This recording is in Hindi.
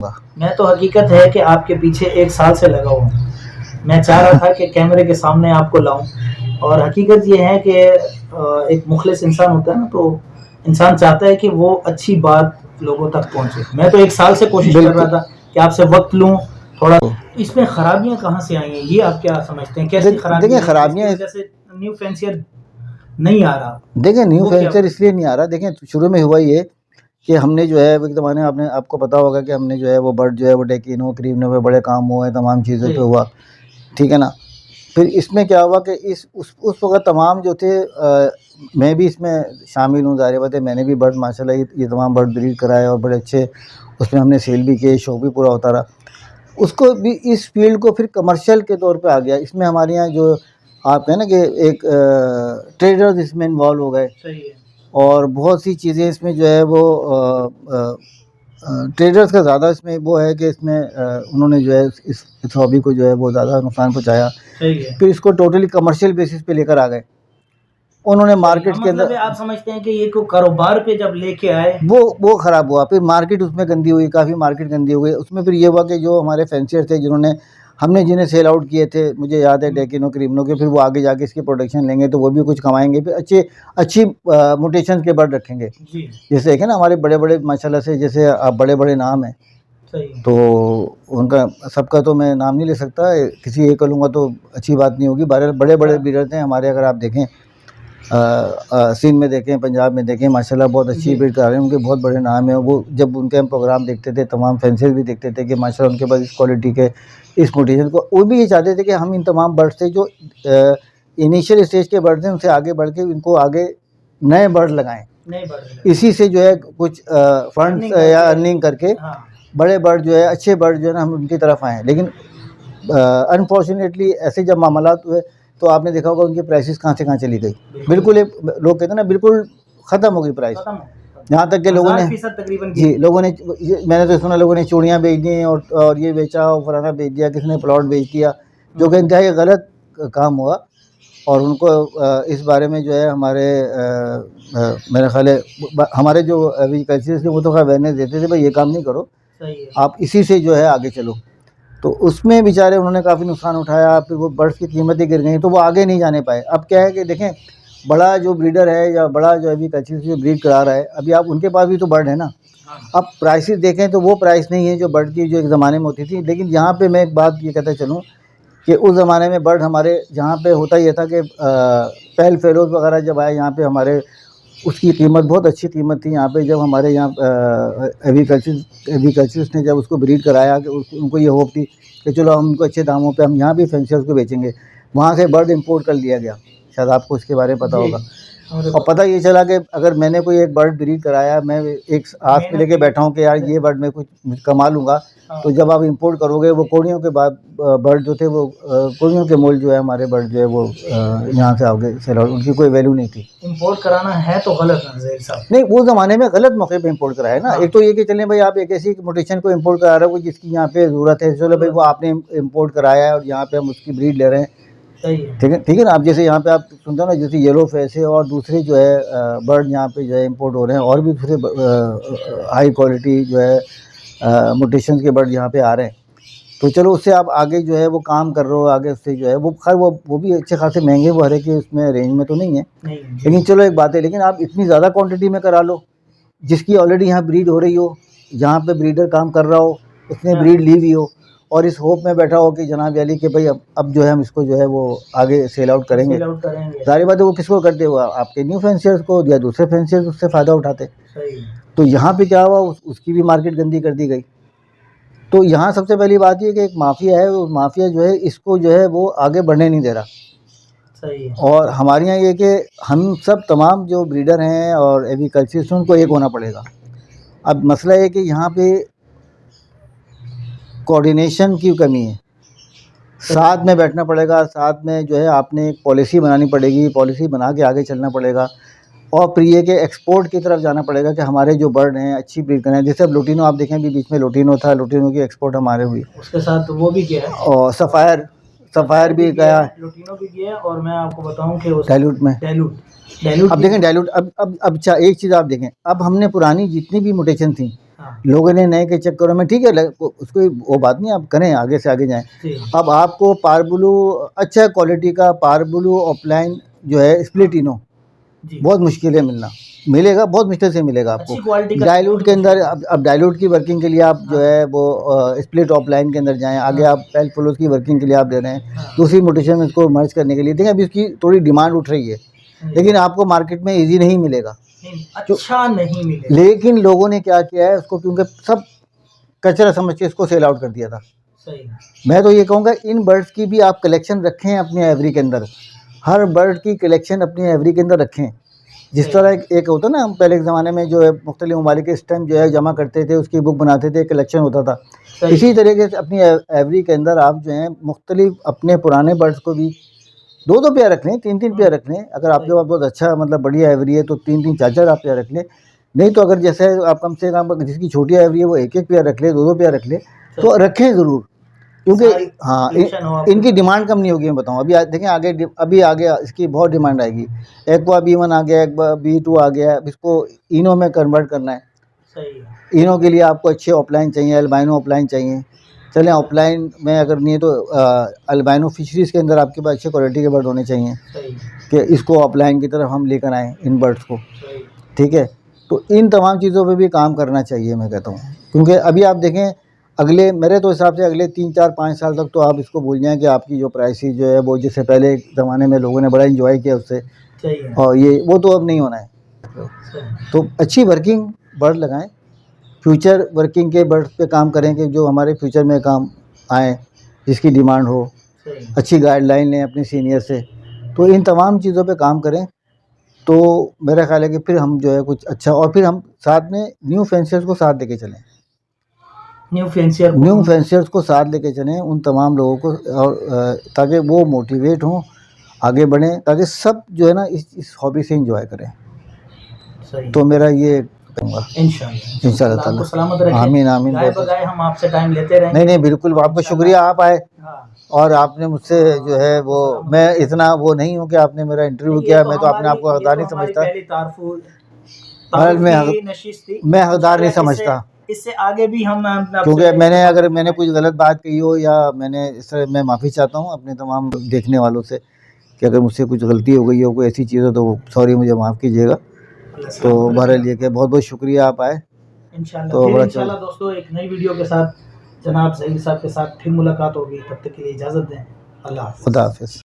मैं तो हकीकत है कि आपके पीछे 1 साल से लगा हुआ हूँ। मैं चाह रहा था कि कैमरे के सामने आपको लाऊँ और हकीकत ये है कि एक मुखलिस इंसान होता है ना, तो इंसान चाहता है कि वो अच्छी बात लोगों तक पहुँचे। मैं तो 1 साल से कोशिश कर रहा था कि आपसे वक़्त लूँ थोड़ा। इसमें खराबियाँ कहाँ से आई हैं? ये आप क्या समझते हैं? कैसी खराबी देखिए है जिसकी खराबियाँ, वजह से न्यू फैंसियर नहीं आ रहा? देखिए न्यू वो क्या फैंसियर वजह? इसलिए नहीं आ रहा। देखिए शुरू में हुआ ये कि हमने जो है एक ज़माने में, आपने आपको पता होगा कि हमने जो है वो बर्ड जो है वो डेकिनो क्रीमनो पे बड़े काम हुए, तमाम चीज़ों पे जी। हुआ, ठीक है ना। फिर इसमें क्या हुआ कि उस वक़्त तमाम जो थे मैं भी इसमें शामिल हूँ, ज़ाहिर बात है मैंने भी बर्ड माशाल्लाह ये तमाम बर्ड ब्रीड कराए और बड़े अच्छे उसमें हमने सेल भी किए, शौक भी पूरा होता रहा। उसको भी इस फ़ील्ड को फिर कमर्शियल के तौर पे आ गया। इसमें हमारे यहाँ जो आप कहें ना कि एक ट्रेडर्स इसमें इन्वॉल्व हो गए सही है। और बहुत सी चीज़ें इसमें जो है वो ट्रेडर्स का ज़्यादा इसमें वो है कि इसमें उन्होंने जो है इस हॉबी को जो है वो ज़्यादा नुकसान पहुँचाया। सही है। फिर इसको टोटली कमर्शियल बेसिस पे लेकर आ गए। उन्होंने मार्केट के मतलब अंदर आप समझते हैं कि ये को कारोबार पे जब लेके आए वो ख़राब हुआ। फिर मार्केट उसमें गंदी हुई, काफ़ी मार्केट गंदी हो गई। उसमें फिर ये हुआ कि जो हमारे फैंसियर थे हमने जिन्हें सेल आउट किए थे, मुझे याद है डेकिनो क्रीमनो के, फिर वो आगे जाके इसकी प्रोडक्शन लेंगे तो वो भी कुछ कमाएँगे। फिर अच्छी म्यूटेशंस के बर्ड रखेंगे। जी। जैसे देखें ना हमारे बड़े-बड़े माशाल्लाह से, जैसे बड़े-बड़े नाम हैं, सही। तो उनका सबका तो मैं नाम नहीं ले सकता, किसी एक का लूँगा तो अच्छी बात नहीं होगी। बहरहाल बड़े-बड़े ब्रीडर थे हमारे, अगर आप देखें सिंध में देखें, पंजाब में देखें, माशाल्लाह बहुत अच्छी ब्रीड करा रहे हैं, उनके बहुत बड़े नाम हैं। वो जब उनके हम प्रोग्राम देखते थे, तमाम फैंसियर भी देखते थे कि माशाल्लाह उनके पास इस क्वालिटी के, इस म्यूटेशन को, वो भी ये चाहते थे कि हम इन तमाम बर्ड से जो इनिशियल स्टेज के बर्ड हैं उनसे आगे बढ़ के इनको आगे नए बर्ड लगाएँ। नए बर्ड इसी से जो है कुछ फंड्स या अर्निंग करके बड़े बर्ड जो है, अच्छे बर्ड जो है ना, हम उनकी तरफ आएँ। लेकिन अनफॉर्चुनेटली ऐसे जब मामलात हुए तो आपने देखा होगा उनकी प्राइसेस कहाँ से कहाँ चली गई। बिल्कुल एक लोग कहते हैं ना, बिल्कुल ख़त्म हो गई प्राइस। यहाँ तक के लोगों ने तकरीबन लोगों ने मैंने तो सुना लोगों ने चूड़ियाँ बेच दी और ये बेचा और फलाना बेच दिया, किसी ने प्लॉट बेच दिया, जो कि इंतहाई गलत काम हुआ। और उनको इस बारे में जो है हमारे मेरा ख़्याल है हमारे जो एग्रीकल्चरिस्ट थे वो तो अवेयरनेस देते थे, भाई ये काम नहीं करो, आप इसी से जो है आगे चलो। तो उसमें बेचारे उन्होंने काफ़ी नुकसान उठाया। फिर वो बर्ड्स की कीमतें गिर गई तो वो आगे नहीं जाने पाए। अब क्या है कि देखें, बड़ा जो ब्रीडर है या बड़ा जो एग्रीकल्चर जो ब्रीड करा रहा है, अभी आप उनके पास भी तो बर्ड है ना। अब प्राइसेस देखें तो वो प्राइस नहीं है जो बर्ड की जो एक ज़माने में होती थी। लेकिन यहाँ पे मैं एक बात ये कहता चलूँ कि उस ज़माने में बर्ड हमारे यहाँ पे होता ये था कि पेल फेलोज़ वगैरह जब आए यहाँ पे हमारे, उसकी कीमत बहुत अच्छी कीमत थी यहाँ पे। जब हमारे यहाँ एग्रीकल्चरिस्ट ने जब उसको ब्रीड कराया कि उनको ये होप थी कि चलो हम उनको अच्छे दामों पे हम यहाँ भी फैंसियर्स को बेचेंगे, वहाँ से बर्ड इंपोर्ट कर लिया गया। शायद आपको इसके बारे में पता होगा। और पता ये चला कि अगर मैंने कोई एक बर्ड ब्रीड कराया, मैं एक आस में लेके बैठा हूँ कि यार ये बर्ड मैं कुछ कमा लूँगा, तो जब आप इंपोर्ट करोगे वो कोड़ियों के बाद बर्ड जो थे वो कोड़ियों के मोल जो है हमारे बर्ड जो है वो यहाँ से आओगे सेल आउट, उनकी कोई वैल्यू नहीं थी। इंपोर्ट कराना है तो गलत है ज़हीर साहब। नहीं, वो ज़माने में गलत मौके पे इंपोर्ट कराया ना। एक तो ये कि चलें भाई आप एक ऐसी म्यूटेशन को इंपोर्ट करा रहे हो जिसकी यहाँ पे ज़रूरत है, चलो भाई वो आपने इंपोर्ट कराया है और यहाँ पे हम उसकी ब्रीड ले रहे हैं, ठीक है ना। आप जैसे यहाँ पे आप सुनते हो ना, जैसे येलो फेस है और दूसरे जो है बर्ड यहाँ पे जो है इंपोर्ट हो रहे हैं, और भी दूसरे हाई क्वालिटी जो है म्यूटेशन के बर्ड यहाँ पे आ रहे हैं। तो चलो उससे आप आगे जो है वो काम कर रहे हो, आगे उससे जो है वो खैर वो भी अच्छे खासे महंगे वो हर एक उसमें रेंज में तो नहीं है, लेकिन चलो एक बात है। लेकिन आप इतनी ज़्यादा क्वांटिटी में करा लो जिसकी ऑलरेडी यहाँ ब्रीड हो रही हो, जहाँ पे ब्रीडर काम कर रहा हो, उसने ब्रीड ली हुई हो, और इस होप में बैठा हो कि जनाब अली कि भाई अब जो है हम इसको जो है वो आगे सेल आउट करेंगे। सारी बातें वो किसको करते हुआ, आपके न्यू फैंसियर्स को या दूसरे फैंसियर्स उससे फ़ायदा उठाते। तो यहाँ पे क्या हुआ, उसकी भी मार्केट गंदी कर दी गई। तो यहाँ सबसे पहली बात ये कि एक माफिया है, वो माफिया जो है इसको जो है वो आगे बढ़ने नहीं दे रहा। सही है। और हमारे यहाँ ये कि हम सब तमाम जो ब्रीडर हैं और एग्रीकल्चरिस्ट उनको एक होना पड़ेगा। अब मसला ये कि यहाँ पे कोऑर्डिनेशन की कमी है, साथ में बैठना पड़ेगा, साथ में जो है आपने एक पॉलिसी बनानी पड़ेगी, पॉलिसी बना के आगे चलना पड़ेगा। और फिर ये कि एक्सपोर्ट की तरफ जाना पड़ेगा कि हमारे जो बर्ड हैं अच्छी ब्रीड करें। जैसे अब लोटिनो आप देखें, अभी बीच में लोटिनो था, लोटिनो की एक्सपोर्ट हमारे हुई, उसके साथ वो भी किया है और सफ़ायर भी गया, लोटिनो भी किया। और मैं आपको बताऊं कि डाइल्यूट में डाइल्यूट अब देखें डाइल्यूट अब एक चीज़ आप देखें, अब हमने पुरानी जितनी भी म्यूटेशन थी हाँ, लोगों ने नए के चक्करों में, ठीक है उसको वो बात नहीं, आप करें आगे से आगे जाएं। जी, अब आपको पारब्लू अच्छा क्वालिटी का पारब्लू ऑफलाइन जो है स्प्लिट इनो जी, बहुत मुश्किल है मिलना, मिलेगा बहुत मुश्किल से मिलेगा आपको। अच्छी क्वालिटी का डाइल्यूट के अंदर मुश्किल है। अब डाइल्यूट की वर्किंग के लिए आप जो हाँ, है वो स्प्लिट ऑफलाइन के अंदर जाएं, आगे हाँ, आप पेल फ्लोज की वर्किंग के लिए आप दे रहे हैं, हाँ, दूसरी मोटेशन में इसको मर्ज करने के लिए, देखिए अभी इसकी थोड़ी डिमांड उठ रही है, लेकिन आपको मार्केट में ईजी नहीं मिलेगा। नहीं, अच्छा नहीं मिलेगा। लेकिन लोगों ने क्या किया है उसको, क्योंकि सब कचरा समझ के इसको सेल आउट कर दिया था। सही, मैं तो ये कहूँगा इन बर्ड्स की भी आप कलेक्शन रखें अपने एवरी के अंदर, हर बर्ड की कलेक्शन अपनी एवरी के अंदर रखें। जिस तरह एक होता ना, हम पहले के ज़माने में जो है मुख्तलिफ ममालिक के स्टैम्प जो है जमा करते थे, उसकी बुक बनाते थे, कलेक्शन होता था। सही, इसी तरीके से अपनी एवरी के अंदर आप जो है मुख्तलिफ अपने पुराने बर्ड्स को भी 2-2 पेयर रख लें, 3-3 पेयर रख लें। अगर आपके पास बहुत अच्छा मतलब बढ़िया एवरी है तो 3-3 4-4 आप पेयर रख लें। नहीं तो अगर जैसे आप कम से कम जिसकी छोटी एवरी है वो 1-1 पेयर रख ले, 2-2 पेयर रख ले, तो रखें ज़रूर, क्योंकि हाँ कलेक्शन हो आपके इनकी डिमांड कम नहीं होगी। मैं बताऊँ अभी देखें आगे, अभी आगे इसकी बहुत डिमांड आएगी। एक्वा B1 आ गया, एक्वा B2 आ गया, अब इसको इनो में कन्वर्ट करना है। सही है। इनो के लिए आपको अच्छे ऑफलाइन चाहिए, अल्बाइनो ऑफलाइन चाहिए। चलें ऑफलाइन में अगर नहीं है तो अल्बाइनो फिशरीज़ के अंदर आपके पास अच्छे क्वालिटी के बर्ड होने चाहिए सही, कि इसको ऑफलाइन की तरफ हम लेकर आएँ इन बर्ड्स को, सही, ठीक है। तो इन तमाम चीज़ों पे भी काम करना चाहिए मैं कहता हूँ, क्योंकि अभी आप देखें अगले मेरे तो हिसाब से अगले 3-4-5 साल तक तो आप इसको भूल जाएँ कि आपकी जो प्राइसेस जो है वो जिससे पहले ज़माने में लोगों ने बड़ा एंजॉय किया उससे, सही है। और ये वो तो अब नहीं होना है। सही, तो अच्छी वर्किंग बर्ड लगाएं, फ्यूचर वर्किंग के बर्ड्स पे काम करें कि जो हमारे फ्यूचर में काम आए, जिसकी डिमांड हो, सही, अच्छी गाइडलाइन लें अपने सीनियर से। तो इन तमाम चीज़ों पे काम करें तो मेरा ख्याल है कि फिर हम जो है कुछ अच्छा, और फिर हम साथ में न्यू फेंसियर्स को साथ लेके चलें, न्यू फेंसियर न्यू फेंसियर्स को साथ लेके चलें उन तमाम लोगों को, और ताकि वो मोटिवेट हों, आगे बढ़ें, ताकि सब जो है ना इस हॉबी से एंजॉय करें। सही, तो मेरा ये कहूँगा इंशाल्लाह आपको ताला। सलामत रखे। आमीन आमीन। गाय बगाए हम आपसे टाइम लेते रहेंगे। नहीं नहीं बिल्कुल, आपका शुक्रिया, आप आए हाँ, और आपने मुझसे जो है वो, मैं इतना वो नहीं हूँ कि आपने मेरा इंटरव्यू किया, मैं तो अपने आप को हकदार नहीं समझता, पहली मैं हकदार नहीं समझता, इससे आगे भी हम क्योंकि अगर मैंने कुछ गलत बात कही हो या मैंने इस तरह, मैं माफ़ी चाहता हूँ अपने तमाम देखने वालों से कि अगर मुझसे कुछ गलती हो गई हो, कोई ऐसी चीज़ हो तो सॉरी, मुझे माफ़ कीजिएगा। तो बहरहाल ये कि बहुत बहुत शुक्रिया आप आए। तो इंशाल्लाह दोस्तों एक नई वीडियो के साथ जनाब ज़हीर साहब के साथ फिर मुलाकात होगी, तब तक के लिए इजाज़त दें। अल्लाह हाफ़िज़। खुदा हाफ़िज़।